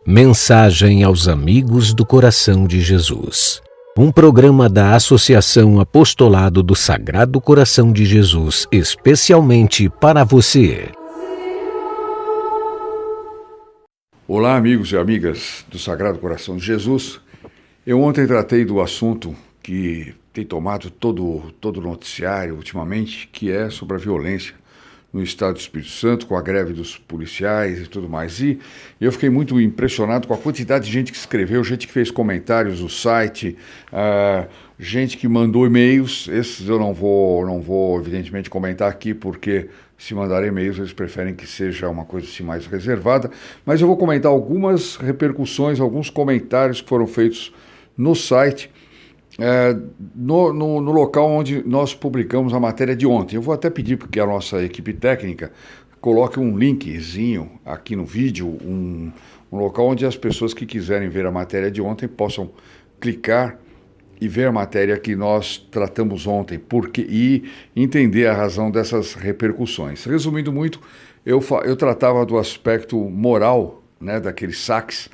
Mensagem aos amigos do Coração de Jesus. Um programa da Associação Apostolado do Sagrado Coração de Jesus, especialmente para você. Olá, amigos e amigas do Sagrado Coração de Jesus. Eu ontem tratei do assunto que tem tomado todo o noticiário ultimamente, que é sobre a violência no Estado do Espírito Santo, com a greve dos policiais e tudo mais. E eu fiquei muito impressionado com a quantidade de gente que escreveu, gente que fez comentários no site, gente que mandou e-mails. Esses eu não vou evidentemente comentar aqui, porque se mandar e-mails eles preferem que seja uma coisa assim mais reservada. Mas eu vou comentar algumas repercussões, alguns comentários que foram feitos no site, no local onde nós publicamos a matéria de ontem. Eu vou até pedir que a nossa equipe técnica coloque um linkzinho aqui no vídeo, um local onde as pessoas que quiserem ver a matéria de ontem possam clicar e ver a matéria que nós tratamos ontem, e entender a razão dessas repercussões. Resumindo muito, eu tratava do aspecto moral, né, daqueles saques,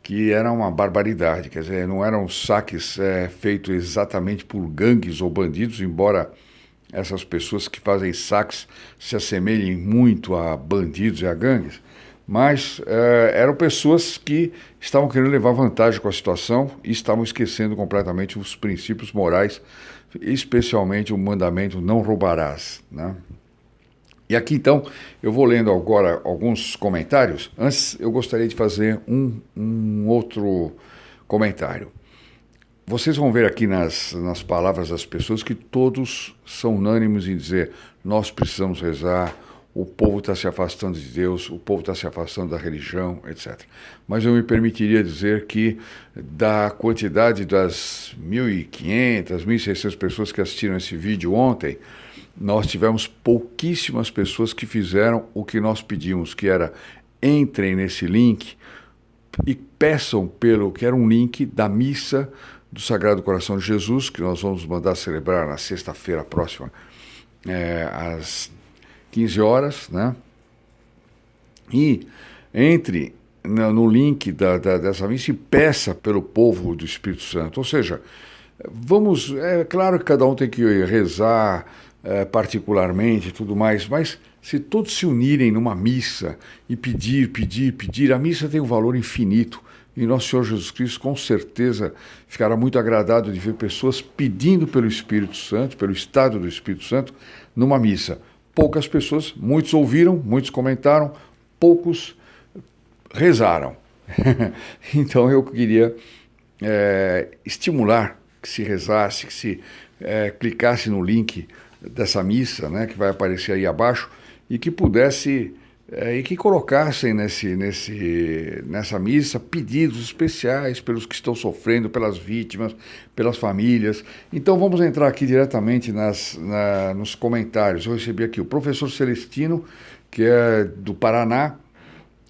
que era uma barbaridade. Quer dizer, não eram saques feitos exatamente por gangues ou bandidos, embora essas pessoas que fazem saques se assemelhem muito a bandidos e a gangues, mas eram pessoas que estavam querendo levar vantagem com a situação e estavam esquecendo completamente os princípios morais, especialmente o mandamento não roubarás, né? E aqui, então, eu vou lendo agora alguns comentários. Antes, eu gostaria de fazer um outro comentário. Vocês vão ver aqui nas palavras das pessoas que todos são unânimes em dizer: nós precisamos rezar, o povo está se afastando de Deus, o povo está se afastando da religião, etc. Mas eu me permitiria dizer que da quantidade das 1.500, 1.600 pessoas que assistiram esse vídeo ontem, nós tivemos pouquíssimas pessoas que fizeram o que nós pedimos, que era: entrem nesse link e peçam que era um link da missa do Sagrado Coração de Jesus, que nós vamos mandar celebrar na sexta-feira próxima, às 15 horas, né? E entre no link dessa missa e peça pelo povo do Espírito Santo. Ou seja, é claro que cada um tem que rezar particularmente e tudo mais, mas se todos se unirem numa missa e pedir, a missa tem um valor infinito, e nosso Senhor Jesus Cristo com certeza ficará muito agradado de ver pessoas pedindo pelo Espírito Santo, pelo estado do Espírito Santo, numa missa. Poucas pessoas, muitos ouviram, muitos comentaram, poucos rezaram. Então eu queria estimular que se rezasse, que se clicasse no link dessa missa, né, que vai aparecer aí abaixo, e que pudesse e que colocassem nessa missa pedidos especiais pelos que estão sofrendo, pelas vítimas, pelas famílias. Então vamos entrar aqui diretamente nos comentários. Eu recebi aqui o professor Celestino, que é do Paraná.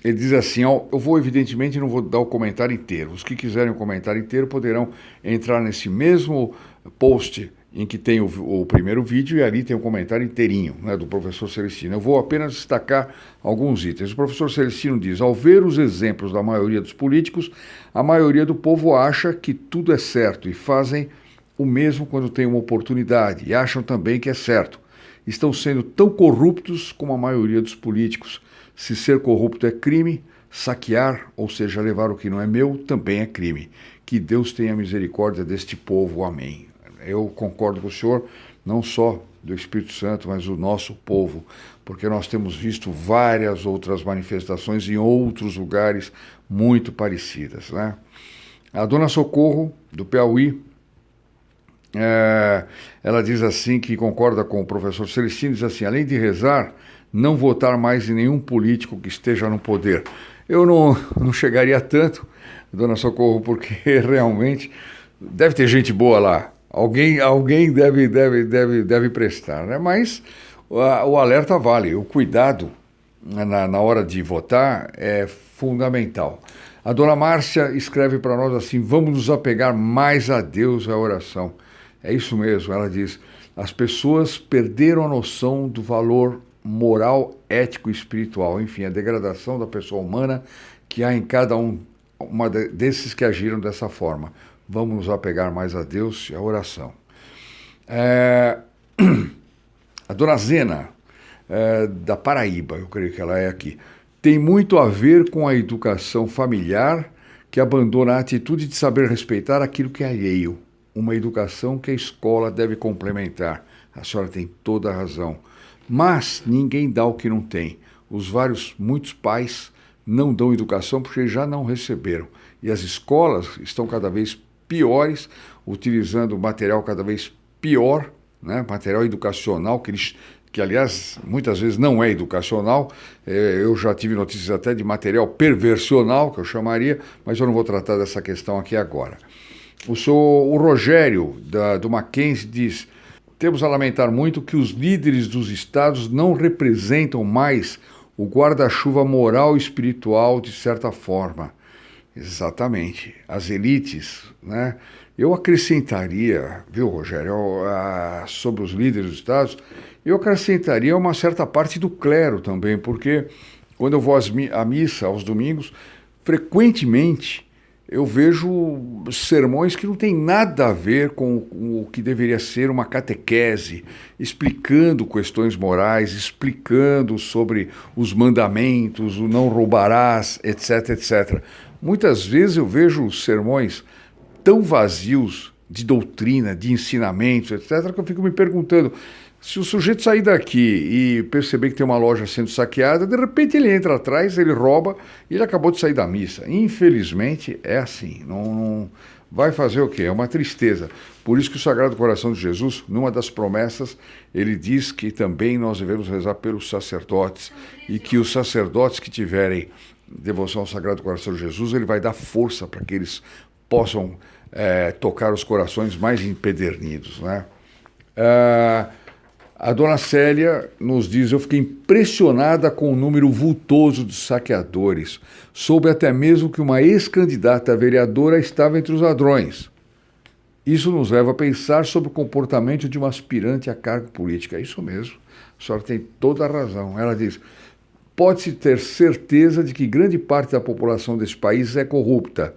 Ele diz assim: eu vou, evidentemente, não vou dar o comentário inteiro. Os que quiserem o comentário inteiro poderão entrar nesse mesmo post em que tem o primeiro vídeo, e ali tem um comentário inteirinho, né, do professor Celestino. Eu vou apenas destacar alguns itens. O professor Celestino diz: ao ver os exemplos da maioria dos políticos, a maioria do povo acha que tudo é certo e fazem o mesmo quando tem uma oportunidade, e acham também que é certo. Estão sendo tão corruptos como a maioria dos políticos. Se ser corrupto é crime, saquear, ou seja, levar o que não é meu, também é crime. Que Deus tenha misericórdia deste povo. Amém. Eu concordo com o senhor, não só do Espírito Santo, mas do nosso povo, porque nós temos visto várias outras manifestações em outros lugares muito parecidas, né? A dona Socorro, do Piauí, ela diz assim, que concorda com o professor Celestino, diz assim: além de rezar, não votar mais em nenhum político que esteja no poder. Eu não chegaria tanto, dona Socorro, porque realmente deve ter gente boa lá. Alguém deve prestar, né? Mas o alerta vale, o cuidado na hora de votar é fundamental. A dona Márcia escreve para nós assim: vamos nos apegar mais a Deus e à oração. É isso mesmo, ela diz: as pessoas perderam a noção do valor moral, ético e espiritual, enfim, a degradação da pessoa humana que há em cada um desses que agiram dessa forma. Vamos nos apegar mais a Deus e à oração. A dona Zena, da Paraíba, eu creio que ela é aqui, tem muito a ver com a educação familiar que abandona a atitude de saber respeitar aquilo que é alheio. Uma educação que a escola deve complementar. A senhora tem toda a razão. Mas ninguém dá o que não tem. Muitos pais não dão educação porque já não receberam. E as escolas estão cada vez piores, utilizando material cada vez pior, né? Material educacional, que aliás muitas vezes não é educacional. Eu já tive notícias até de material perversional, que eu chamaria, mas eu não vou tratar dessa questão aqui agora. O Rogério, do Mackenzie, diz: temos a lamentar muito que os líderes dos estados não representam mais o guarda-chuva moral e espiritual de certa forma. Exatamente. As elites, né? Eu acrescentaria, viu, Rogério, sobre os líderes dos estados, eu acrescentaria uma certa parte do clero também, porque quando eu vou à missa aos domingos, frequentemente eu vejo sermões que não têm nada a ver com o que deveria ser uma catequese, explicando questões morais, explicando sobre os mandamentos, o não roubarás, etc, etc. Muitas vezes eu vejo sermões tão vazios de doutrina, de ensinamentos, etc., que eu fico me perguntando, se o sujeito sair daqui e perceber que tem uma loja sendo saqueada, de repente ele entra atrás, ele rouba e ele acabou de sair da missa. Infelizmente é assim, não vai fazer o quê? É uma tristeza. Por isso que o Sagrado Coração de Jesus, numa das promessas, ele diz que também nós devemos rezar pelos sacerdotes e que os sacerdotes que tiverem devoção ao Sagrado Coração de Jesus, ele vai dar força para que eles possam tocar os corações mais empedernidos, né? A dona Célia nos diz: eu fiquei impressionada com o número vultoso de saqueadores. Soube até mesmo que uma ex-candidata a vereadora estava entre os ladrões. Isso nos leva a pensar sobre o comportamento de uma aspirante a cargo político. É isso mesmo, a senhora tem toda a razão. Ela diz: pode-se ter certeza de que grande parte da população desse país é corrupta.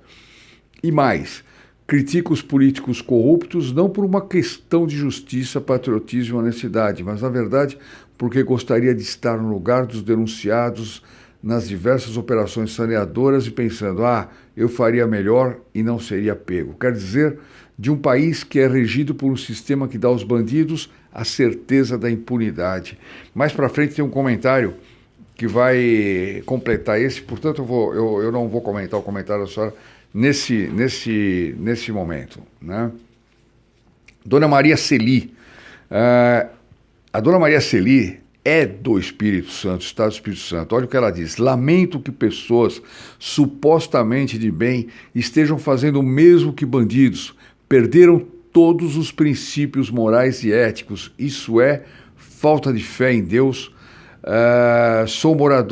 E mais, critica os políticos corruptos não por uma questão de justiça, patriotismo e honestidade, mas, na verdade, porque gostaria de estar no lugar dos denunciados nas diversas operações saneadoras e pensando: eu faria melhor e não seria pego. Quer dizer, de um país que é regido por um sistema que dá aos bandidos a certeza da impunidade. Mais para frente tem um comentário que vai completar esse, portanto eu não vou comentar o comentário da senhora nesse momento, né? Dona Maria Celi. A Dona Maria Celi é do Espírito Santo, Estado do Espírito Santo. Olha o que ela diz: lamento que pessoas supostamente de bem estejam fazendo o mesmo que bandidos. Perderam todos os princípios morais e éticos. Isso é falta de fé em Deus.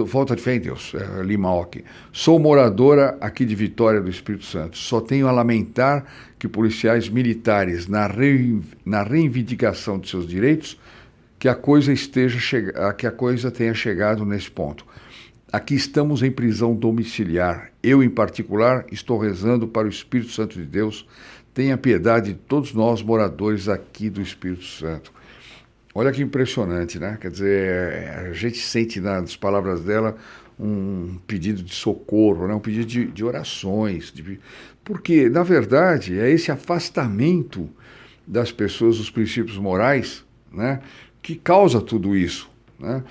Falta de fé em Deus, Limaoque. Sou moradora aqui de Vitória do Espírito Santo. Só tenho a lamentar que policiais militares, na reivindicação de seus direitos, que a coisa tenha chegado nesse ponto. Aqui estamos em prisão domiciliar. Eu, em particular, estou rezando para o Espírito Santo de Deus. Tenha piedade de todos nós, moradores aqui do Espírito Santo. Olha que impressionante, né? Quer dizer, a gente sente nas palavras dela um pedido de socorro, né? Um pedido de orações. Porque, na verdade, é esse afastamento das pessoas dos princípios morais, né, que causa tudo isso, né?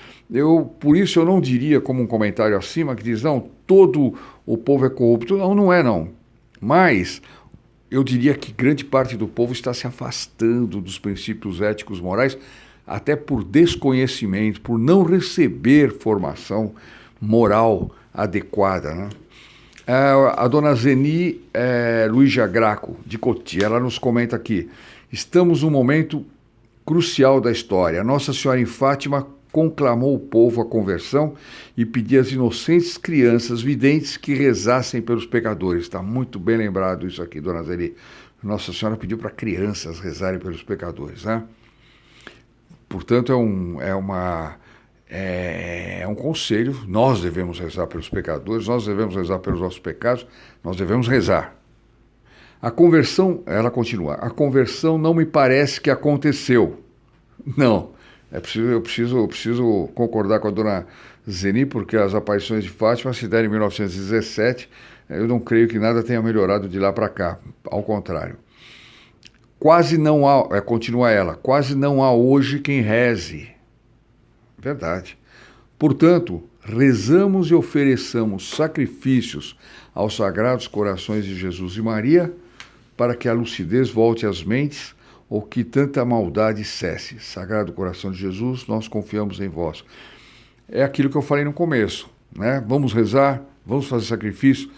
Por isso eu não diria, como um comentário acima, que diz: não, todo o povo é corrupto. Não, não é, não. Mas eu diria que grande parte do povo está se afastando dos princípios éticos morais, até por desconhecimento, por não receber formação moral adequada, né? A dona Zeni Luísa Graco, de Cotia, ela nos comenta aqui: estamos num momento crucial da história. Nossa Senhora em Fátima conclamou o povo à conversão e pedia às inocentes crianças videntes que rezassem pelos pecadores. Está muito bem lembrado isso aqui, dona Zeni. Nossa Senhora pediu para crianças rezarem pelos pecadores, né? Portanto, É um conselho, nós devemos rezar pelos pecadores, nós devemos rezar pelos nossos pecados, nós devemos rezar. A conversão, ela continua, a conversão não me parece que aconteceu. Não, eu preciso concordar com a dona Zeni, porque as aparições de Fátima se deram em 1917, eu não creio que nada tenha melhorado de lá para cá, ao contrário. Quase não há, continua ela, quase não há hoje quem reze. Verdade. Portanto, rezamos e ofereçamos sacrifícios aos Sagrados Corações de Jesus e Maria para que a lucidez volte às mentes ou que tanta maldade cesse. Sagrado Coração de Jesus, nós confiamos em vós. É aquilo que eu falei no começo, né? Vamos rezar, vamos fazer sacrifício.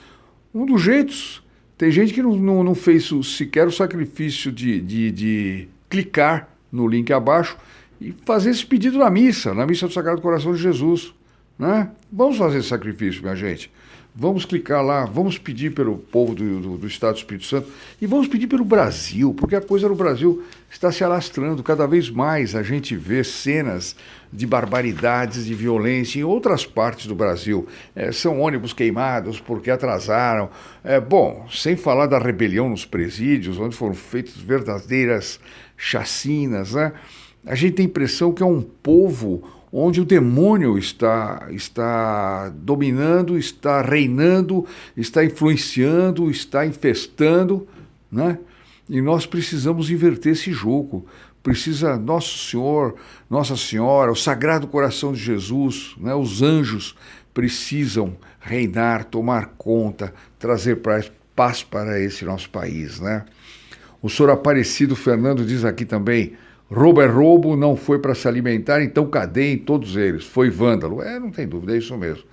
Um dos jeitos, tem gente que não fez sequer o sacrifício de clicar no link abaixo e fazer esse pedido na missa do Sagrado Coração de Jesus, né? Vamos fazer esse sacrifício, minha gente. Vamos clicar lá, vamos pedir pelo povo do Estado do Espírito Santo e vamos pedir pelo Brasil, porque a coisa no Brasil está se alastrando. Cada vez mais a gente vê cenas de barbaridades, de violência em outras partes do Brasil. São ônibus queimados porque atrasaram. Bom, sem falar da rebelião nos presídios, onde foram feitas verdadeiras chacinas, né? A gente tem a impressão que é um povo onde o demônio está dominando, está reinando, está influenciando, está infestando, né? E nós precisamos inverter esse jogo. Precisa Nosso Senhor, Nossa Senhora, o Sagrado Coração de Jesus, né? Os anjos precisam reinar, tomar conta, trazer paz para esse nosso país, né? O senhor Aparecido Fernando diz aqui também: roubo é roubo, não foi para se alimentar, então cadeiem todos eles. Foi vândalo. Não tem dúvida, é isso mesmo.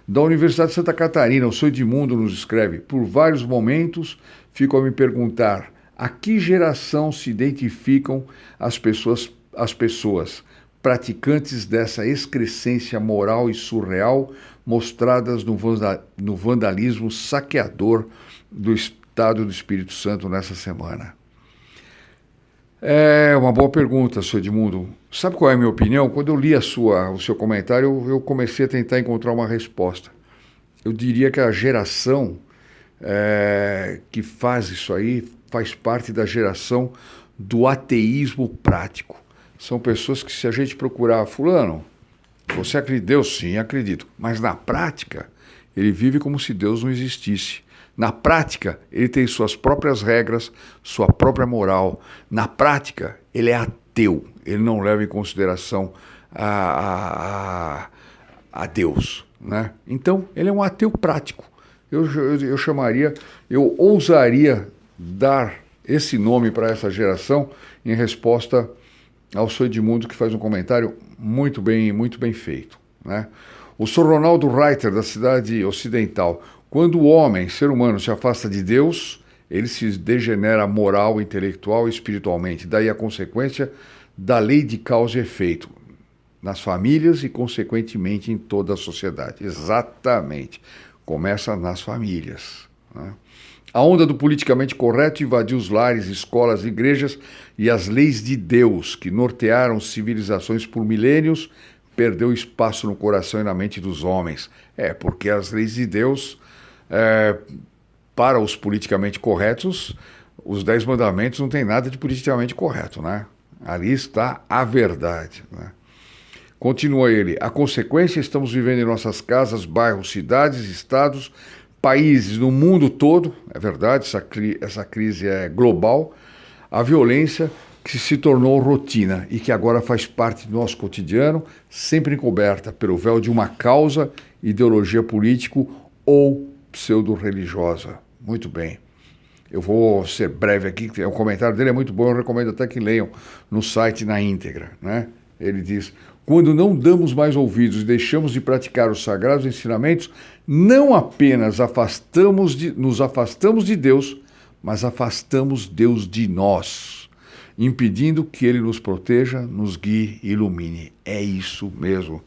Da Universidade de Santa Catarina, o senhor Edmundo nos escreve: por vários momentos fico a me perguntar a que geração se identificam as pessoas praticantes dessa excrescência moral e surreal mostradas no vandalismo saqueador do Estado do Espírito Santo nessa semana. É uma boa pergunta, senhor Edmundo. Sabe qual é a minha opinião? Quando eu li o seu comentário, eu comecei a tentar encontrar uma resposta. Eu diria que a geração que faz isso aí faz parte da geração do ateísmo prático. São pessoas que, se a gente procurar, fulano, você acredita em Deus? Sim, acredito. Mas na prática, ele vive como se Deus não existisse. Na prática, ele tem suas próprias regras, sua própria moral. Na prática, ele é ateu. Ele não leva em consideração a Deus, né? Então, ele é um ateu prático. Eu ousaria dar esse nome para essa geração em resposta ao senhor Edmundo, que faz um comentário muito bem feito, né? O senhor Ronaldo Reiter, da Cidade Ocidental: quando o homem, ser humano, se afasta de Deus, ele se degenera moral, intelectual e espiritualmente. Daí a consequência da lei de causa e efeito nas famílias e, consequentemente, em toda a sociedade. Exatamente. Começa nas famílias, né? A onda do politicamente correto invadiu os lares, escolas, igrejas, e as leis de Deus, que nortearam civilizações por milênios, perdeu espaço no coração e na mente dos homens. Porque as leis de Deus, para os politicamente corretos, os 10 mandamentos não tem nada de politicamente correto, né? Ali está a verdade, né? Continua ele: a consequência, estamos vivendo em nossas casas, bairros, cidades, estados, países, no mundo todo, é verdade, essa crise é global, a violência que se tornou rotina e que agora faz parte do nosso cotidiano, sempre encoberta pelo véu de uma causa, ideologia político ou pseudo-religiosa. Muito bem. Eu vou ser breve aqui, o comentário dele é muito bom, eu recomendo até que leiam no site na íntegra, né? Ele diz: quando não damos mais ouvidos e deixamos de praticar os sagrados ensinamentos, não apenas nos afastamos de Deus, mas afastamos Deus de nós, impedindo que Ele nos proteja, nos guie e ilumine. É isso mesmo.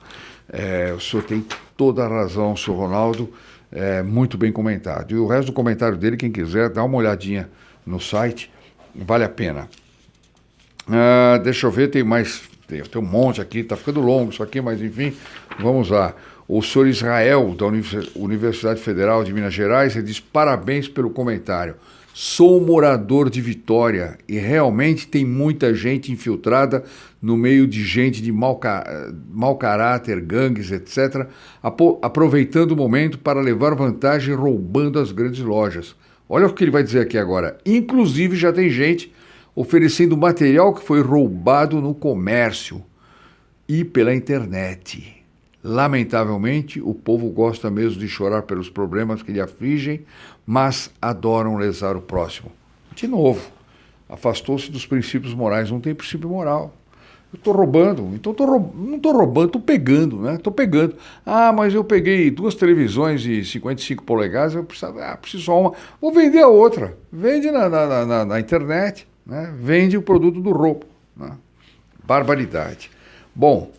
O senhor tem toda a razão, senhor Ronaldo, muito bem comentado. E o resto do comentário dele, quem quiser, dá uma olhadinha no site, vale a pena. Deixa eu ver, tem mais Tem um monte aqui, está ficando longo isso aqui, mas enfim, vamos lá. O senhor Israel, da Universidade Federal de Minas Gerais, ele diz: parabéns pelo comentário. Sou morador de Vitória e realmente tem muita gente infiltrada no meio de gente de mau caráter, gangues, etc., aproveitando o momento para levar vantagem roubando as grandes lojas. Olha o que ele vai dizer aqui agora. Inclusive já tem gente oferecendo material que foi roubado no comércio e pela internet. Lamentavelmente, o povo gosta mesmo de chorar pelos problemas que lhe afligem, mas adoram lesar o próximo. De novo, afastou-se dos princípios morais, não tem princípio moral. Eu estou roubando, então não estou roubando, estou pegando, né? Estou pegando. Ah, mas eu peguei 2 televisões de 55 polegadas, eu preciso só uma. Vou vender a outra. Vende na internet, né? Vende o produto do roubo. Né? Barbaridade. Bom,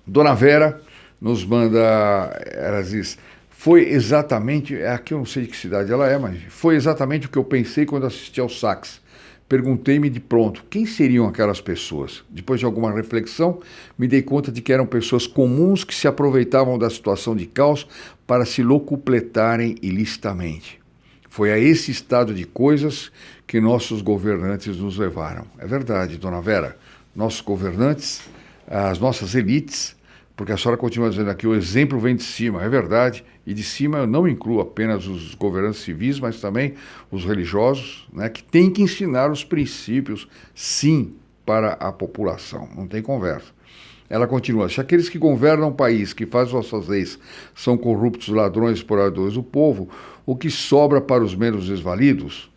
Dona Vera nos manda, ela diz, foi exatamente, aqui eu não sei de que cidade ela é, mas foi exatamente o que eu pensei quando assisti ao sax. Perguntei-me de pronto, quem seriam aquelas pessoas? Depois de alguma reflexão, me dei conta de que eram pessoas comuns que se aproveitavam da situação de caos para se locupletarem ilicitamente. Foi a esse estado de coisas que nossos governantes nos levaram. É verdade, Dona Vera, nossos governantes, as nossas elites, porque a senhora continua dizendo aqui, o exemplo vem de cima, é verdade, e de cima eu não incluo apenas os governantes civis, mas também os religiosos, né, que têm que ensinar os princípios, sim, para a população, não tem conversa. Ela continua, se aqueles que governam o país, que fazem nossas leis, são corruptos, ladrões, exploradores do povo, o que sobra para os menos desvalidos,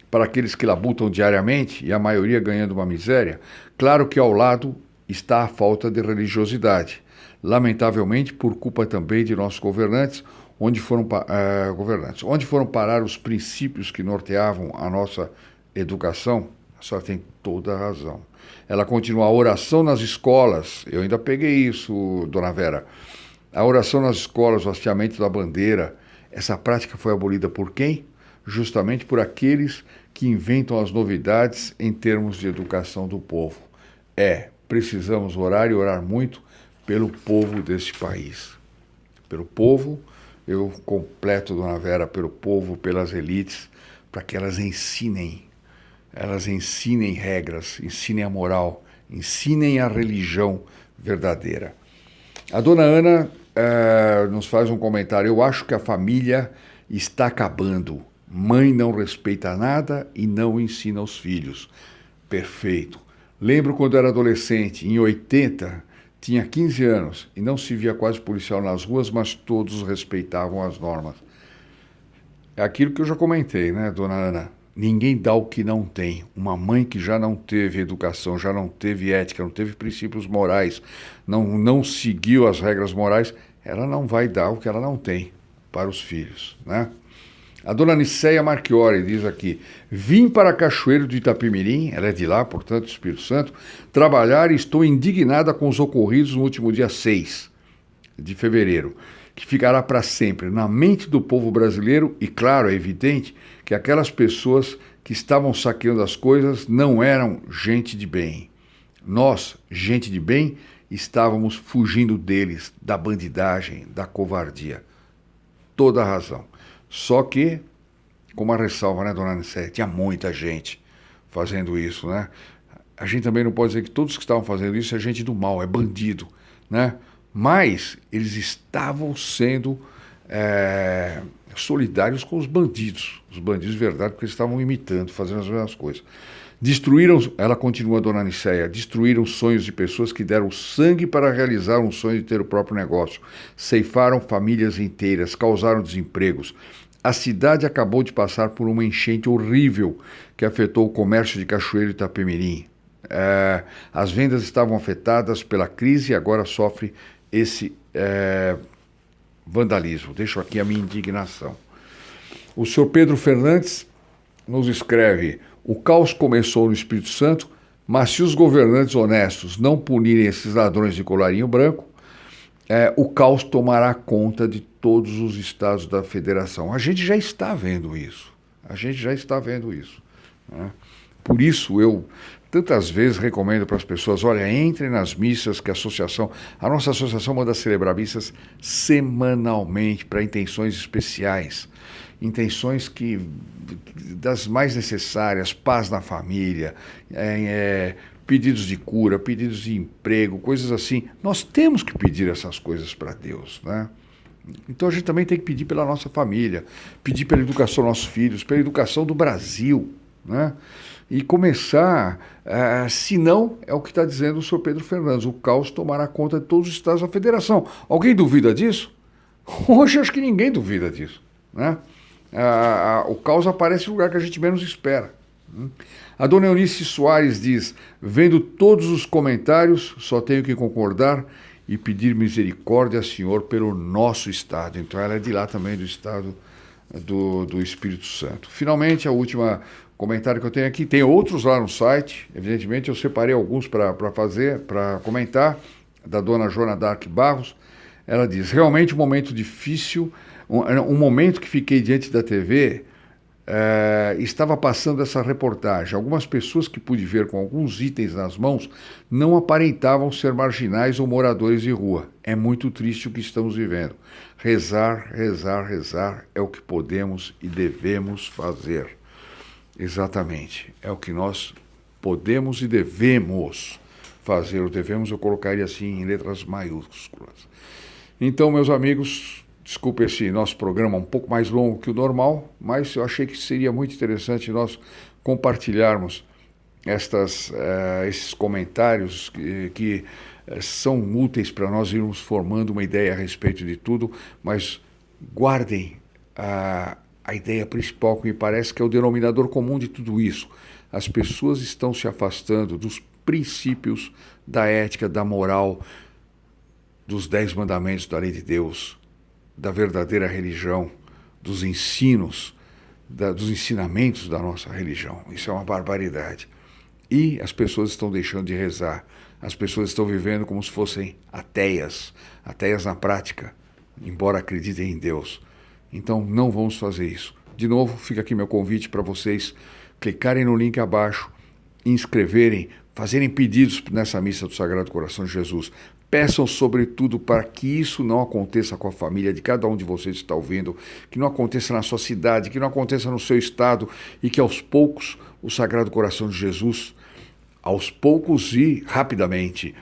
para aqueles que labutam diariamente, e a maioria ganhando uma miséria, claro que ao lado está a falta de religiosidade. Lamentavelmente, por culpa também de nossos governantes, onde foram parar os princípios que norteavam a nossa educação? A senhora tem toda a razão. Ela continua, a oração nas escolas, eu ainda peguei isso, Dona Vera, a oração nas escolas, o hasteamento da bandeira, essa prática foi abolida por quem? Justamente por aqueles que inventam as novidades em termos de educação do povo. Precisamos orar e orar muito pelo povo deste país. Pelo povo, eu completo, Dona Vera, pelo povo, pelas elites, para que elas ensinem regras, ensinem a moral, ensinem a religião verdadeira. A Dona Ana nos faz um comentário, eu acho que a família está acabando. Mãe não respeita nada e não ensina os filhos. Perfeito. Lembro quando era adolescente, em 80, tinha 15 anos e não se via quase policial nas ruas, mas todos respeitavam as normas. É aquilo que eu já comentei, né, Dona Ana? Ninguém dá o que não tem. Uma mãe que já não teve educação, já não teve ética, não teve princípios morais, não seguiu as regras morais, ela não vai dar o que ela não tem para os filhos, né? A dona Niceia Marchiori diz aqui, vim para Cachoeiro do Itapemirim, ela é de lá, portanto, Espírito Santo, trabalhar e estou indignada com os ocorridos no último dia 6 de fevereiro, que ficará para sempre na mente do povo brasileiro e, claro, é evidente que aquelas pessoas que estavam saqueando as coisas não eram gente de bem. Nós, gente de bem, estávamos fugindo deles, da bandidagem, da covardia. Toda a razão. Só que, com uma ressalva, né, dona Aniceia, tinha muita gente fazendo isso, né? A gente também não pode dizer que todos que estavam fazendo isso é gente do mal, é bandido, né? Mas eles estavam sendo solidários com os bandidos de verdade, porque eles estavam imitando, fazendo as mesmas coisas. Destruíram, ela continua, dona Niceia, destruíram sonhos de pessoas que deram sangue para realizar um sonho de ter o próprio negócio. Ceifaram famílias inteiras, causaram desempregos. A cidade acabou de passar por uma enchente horrível que afetou o comércio de Cachoeiro e Itapemirim. As vendas estavam afetadas pela crise e agora sofre esse vandalismo. Deixo aqui a minha indignação. O senhor Pedro Fernandes nos escreve, o caos começou no Espírito Santo, mas se os governantes honestos não punirem esses ladrões de colarinho branco, o caos tomará conta de todos os estados da federação. A gente já está vendo isso. Né? Por isso eu tantas vezes recomendo para as pessoas, olha, entrem nas missas que a nossa associação manda celebrar missas semanalmente para intenções especiais, intenções das mais necessárias, paz na família, pedidos de cura, pedidos de emprego, coisas assim. Nós temos que pedir essas coisas para Deus, né? Então a gente também tem que pedir pela nossa família, pedir pela educação dos nossos filhos, pela educação do Brasil, né? E começar, se não, é o que está dizendo o senhor Pedro Fernandes, o caos tomará conta de todos os estados da federação. Alguém duvida disso? Hoje acho que ninguém duvida disso, né? O caos aparece no lugar que a gente menos espera. A dona Eunice Soares diz, vendo todos os comentários, só tenho que concordar e pedir misericórdia ao Senhor pelo nosso estado. Então ela é de lá também, do estado do Espírito Santo. Finalmente, a última comentário que eu tenho aqui, tem outros lá no site, evidentemente eu separei alguns para comentar, da dona Joana Dark Barros. Ela diz, realmente um momento difícil, um momento que fiquei diante da TV, estava passando essa reportagem. Algumas pessoas que pude ver com alguns itens nas mãos não aparentavam ser marginais ou moradores de rua. É muito triste o que estamos vivendo. Rezar, rezar, rezar é o que podemos e devemos fazer. Exatamente. É o que nós podemos e devemos fazer. O devemos eu colocaria assim em letras maiúsculas. Então, meus amigos, desculpe esse nosso programa um pouco mais longo que o normal, mas eu achei que seria muito interessante nós compartilharmos esses comentários que são úteis para nós irmos formando uma ideia a respeito de tudo, mas guardem a ideia principal que me parece que é o denominador comum de tudo isso. As pessoas estão se afastando dos princípios da ética, da moral, dos 10 mandamentos da lei de Deus, da verdadeira religião, dos ensinos, dos ensinamentos da nossa religião. Isso é uma barbaridade. E as pessoas estão deixando de rezar. As pessoas estão vivendo como se fossem ateias na prática, embora acreditem em Deus. Então não vamos fazer isso. De novo, fica aqui meu convite para vocês clicarem no link abaixo, inscreverem, fazerem pedidos nessa missa do Sagrado Coração de Jesus. Peçam, sobretudo, para que isso não aconteça com a família de cada um de vocês que está ouvindo, que não aconteça na sua cidade, que não aconteça no seu estado e que aos poucos o Sagrado Coração de Jesus, aos poucos e rapidamente,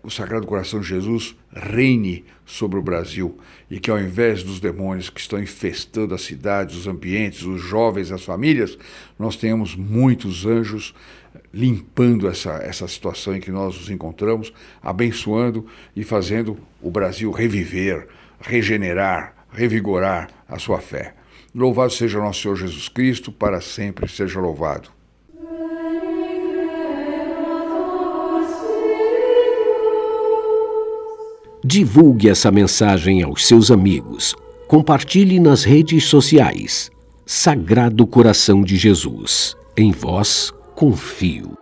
o Sagrado Coração de Jesus reine sobre o Brasil e que ao invés dos demônios que estão infestando as cidades, os ambientes, os jovens, as famílias, nós tenhamos muitos anjos limpando essa situação em que nós nos encontramos, abençoando e fazendo o Brasil reviver, regenerar, revigorar a sua fé. Louvado seja nosso Senhor Jesus Cristo, para sempre seja louvado. Divulgue essa mensagem aos seus amigos. Compartilhe nas redes sociais. Sagrado Coração de Jesus. Em vós confio.